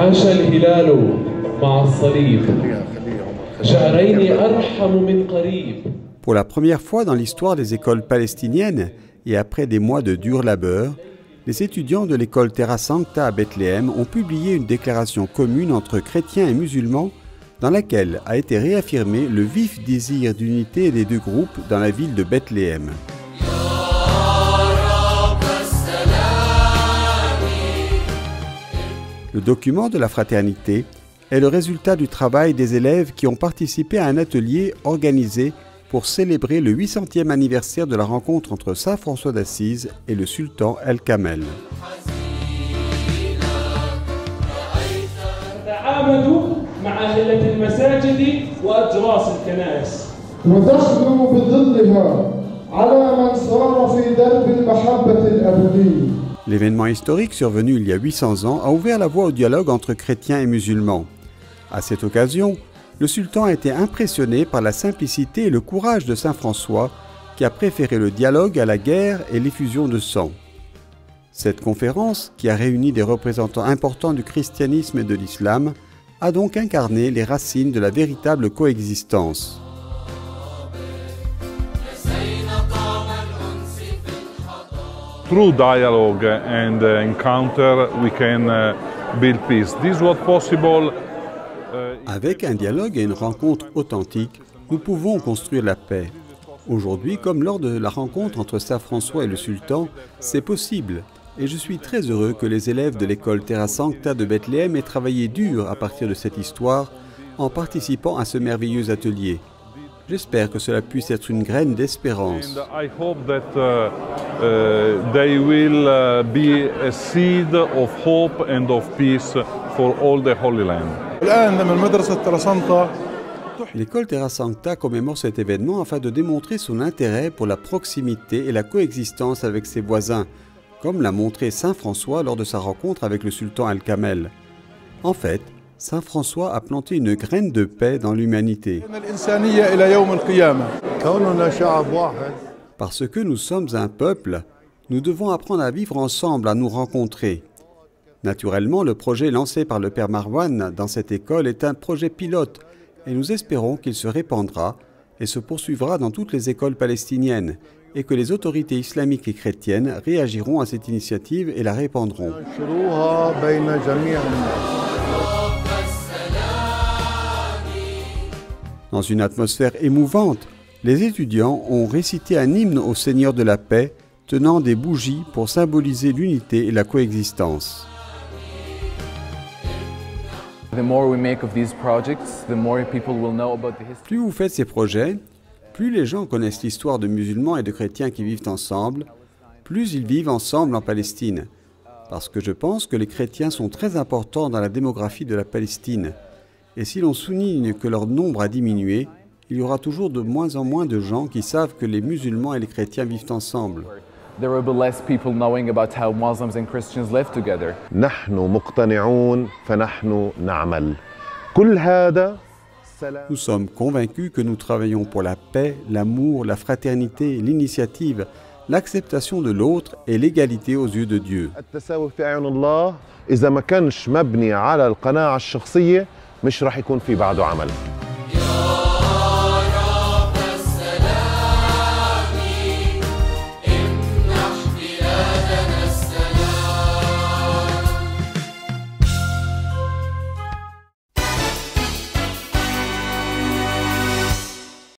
عاش الهلال مع الصليب شهرين أرحم من قريب. Pour la première fois dans l'histoire des écoles palestiniennes et après des mois de dur labeur, les étudiants de l'école Terra Sancta à Bethléem ont publié une déclaration commune entre chrétiens et musulmans dans laquelle a été réaffirmé le vif désir d'unité des deux groupes dans la ville de Bethléem. Le document de la fraternité est le résultat du travail des élèves qui ont participé à un atelier organisé pour célébrer le 800e anniversaire de la rencontre entre Saint François d'Assise et le sultan El-Kamel. L'événement historique survenu il y a 800 ans a ouvert la voie au dialogue entre chrétiens et musulmans. À cette occasion, le sultan a été impressionné par la simplicité et le courage de Saint François, qui a préféré le dialogue à la guerre et l'effusion de sang. Cette conférence, qui a réuni des représentants importants du christianisme et de l'islam, a donc incarné les racines de la véritable coexistence. Through dialogue and encounter, we can build peace. This was possible. Avec un dialogue et une rencontre authentique, nous pouvons construire la paix. Aujourd'hui, comme lors de la rencontre entre Saint François et le sultan, c'est possible. Et je suis très heureux que les élèves de l'école Terra Sancta de Bethléem aient travaillé dur à partir de cette histoire en participant à ce merveilleux atelier. J'espère que cela puisse être une graine d'espérance. I hope that they will be a seed of hope and of peace for all the Holy Land. L'école Terra Sancta commémore cet événement afin de démontrer son intérêt pour la proximité et la coexistence avec ses voisins, comme l'a montré Saint François lors de sa rencontre avec le sultan Al-Kamel. En fait, Saint François a planté une graine de paix dans l'humanité. Parce que nous sommes un peuple, nous devons apprendre à vivre ensemble, à nous rencontrer. Naturellement, le projet lancé par le Père Marwan dans cette école est un projet pilote et nous espérons qu'il se répandra et se poursuivra dans toutes les écoles palestiniennes et que les autorités islamiques et chrétiennes réagiront à cette initiative et la répandront. Dans une atmosphère émouvante, les étudiants ont récité un hymne au Seigneur de la paix, tenant des bougies pour symboliser l'unité et la coexistence. Plus vous faites ces projets, plus les gens connaissent l'histoire de musulmans et de chrétiens qui vivent ensemble, plus ils vivent ensemble en Palestine. Parce que je pense que les chrétiens sont très importants dans la démographie de la Palestine. Et si l'on souligne que leur nombre a diminué, il y aura toujours de moins en moins de gens qui savent que les musulmans et les chrétiens vivent ensemble. There will be less people knowing about how Muslims and Christians live together. Nous sommes convaincus que nous travaillons pour la paix, l'amour, la fraternité, l'initiative, l'acceptation de l'autre et l'égalité aux yeux de Dieu. إذا ما كانش مبني على القناعة الشخصية مش راح يكون في بعده عمل.